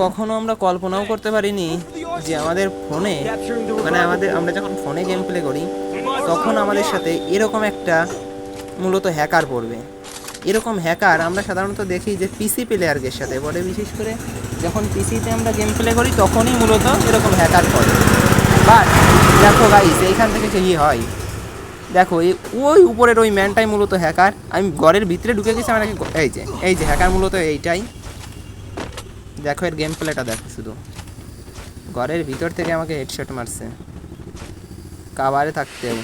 কখনো আমরা কল্পনাও করতে পারিনি যে আমাদের ফোনে, মানে আমরা যখন ফোনে গেম প্লে করি তখন আমাদের সাথে এরকম একটা মূলত হ্যাকার পড়বে। এরকম হ্যাকার আমরা সাধারণত দেখি যে পিসি প্লেয়ারদের সাথে পড়ে, বিশেষ করে যখন পিসিতে আমরা গেম প্লে করি তখনই মূলত এরকম হ্যাকার পড়ে। বাট দেখো গাইস, এইখান থেকে কি হয় দেখো, ওই উপরের ওই ম্যানটাই মূলত হ্যাকার। আমি ঘরের ভিতরে ঢুকে গেছি, আমার এই যে হ্যাকার মূলত এইটাই। দেখো এর গেম প্লেটা দেখো, শুধু ঘরের ভিতর থেকে আমাকে হেডশট মারছে কাভারে থাকতেও।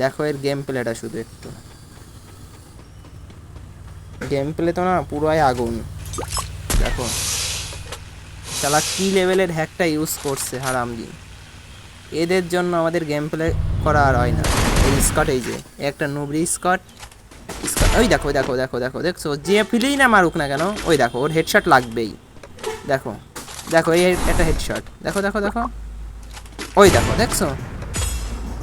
দেখো এর গেম প্লেটা শুধু একটু, গেম প্লে তো না পুরোই আগুন। দেখো শালা কি লেভেলের হ্যাকটা ইউজ করছে হারামজি। এদের জন্য আমাদের গেম প্লে করা আর হয় না। এই স্কট, এই যে একটা নুবরি স্কট, ওই দেখো দেখো দেখো দেখো দেখছো, যে ফিলেই না মারুক না কেন, ওই দেখো ওর হেডশট লাগবেই। দেখো দেখো এই একটা হেডশট, দেখো দেখো দেখো, ওই দেখো দেখছো।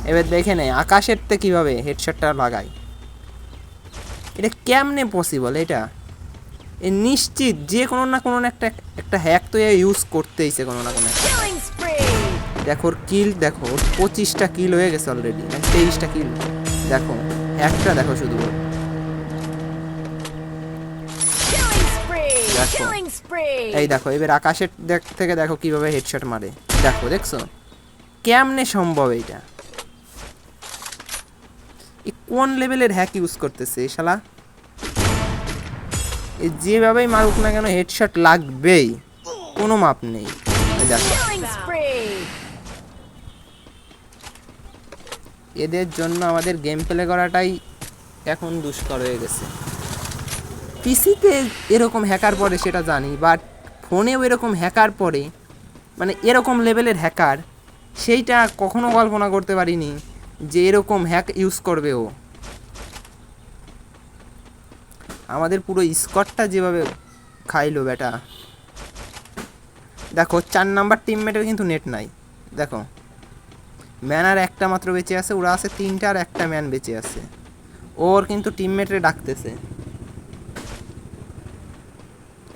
এবার দেখে নেই আকাশেরতে কীভাবে হেডশটটা লাগায়। এটা কেমনে পসিবল? এটা নিশ্চিত যে কোনো না কোনো একটা একটা হ্যাক তো ইউজ করতেইছে কোনো না কোনো একটা। দেখো ওর কিল দেখো, ওর 25টা কিল হয়ে গেছে অলরেডি, 23টা কিল। দেখো হ্যাকটা দেখো শুধু, দেখো এই দেখো এবার আকাশের থেকে দেখো কিভাবে হেডশট মারে। দেখো দেখছো কেমনে সম্ভব? এইটা কোন লেভেলের হ্যাক ইউজ করতেছে এই শালা? যেভাবেই মারুক না কেন হেডশট লাগবেই, কোনো মাপ নেই। দেখো এদের জন্য আমাদের গেম প্লে করাটাই এখন দুষ্কর হয়ে গেছে। পিসিতে এরকম হ্যাকার পড়ে সেটা জানি, বাট ফোনেও এরকম হ্যাকার পড়ে, মানে এরকম লেভেলের হ্যাকার, সেইটা কখনো কল্পনা করতে পারিনি যে এরকম হ্যাক ইউজ করবে ও। আমাদের পুরো স্কোয়াডটা যেভাবে খাইলো বেটা। দেখো 4 নাম্বার টিমমেটের কিন্তু নেট নাই। দেখো ম্যান আর একটা মাত্র বেঁচে আছে, ওরা আছে 3টা আর একটা ম্যান বেঁচে আছে। ওর কিন্তু টিমমেটরে ডাকতেছে।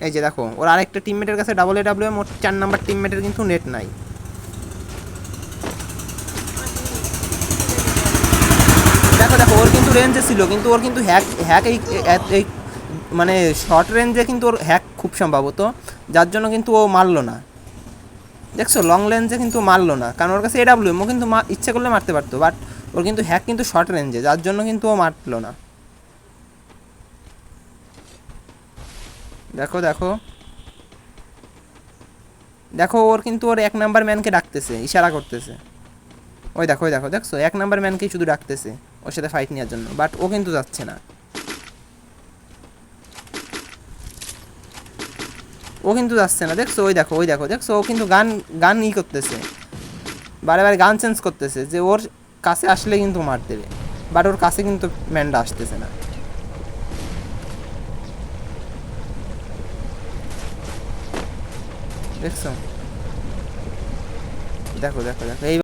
এই যে দেখো ওর আরেকটা টিমমেটের কাছে WW, মোট 4 নাম্বার টিমমেটের কিন্তু নেট নাই। দেখো দেখো ওর কিন্তু রেঞ্জে ছিল, কিন্তু ওর কিন্তু হ্যাক এই মানে শর্ট রেঞ্জে কিন্তু ওর হ্যাক খুব সম্ভবত, যার জন্য কিন্তু ও মারলো না। দেখছো লং রেঞ্জে কিন্তু মারলো না, কারণ ওর কাছে AWM, ও কিন্তু ইচ্ছে করলে মারতে পারতো, বাট ওর কিন্তু হ্যাক কিন্তু শর্ট রেঞ্জে, যার জন্য কিন্তু ও মারলো না। দেখো দেখো দেখো ওর কিন্তু ওর 1 নাম্বার ম্যানকে ডাকতেছে, ইশারা করতেছে। ওই দেখো ওই দেখো দেখছো 1 নাম্বার ম্যানকেই শুধু ডাকতেছে ওর সাথে ফাইট নেওয়ার জন্য, বাট ও কিন্তু যাচ্ছে না। ও কিন্তু যাচ্ছে না, দেখছো ওই দেখো ওই দেখো দেখছো, ও কিন্তু গান গান করতেছে, বারে বারে গান চেঞ্জ করতেছে যে ওর কাছে আসলে কিন্তু মার দেবে, বাট ওর কাছে কিন্তু ম্যানটা আসতেছে না। দেখছো দেখো দেখো দেখো এই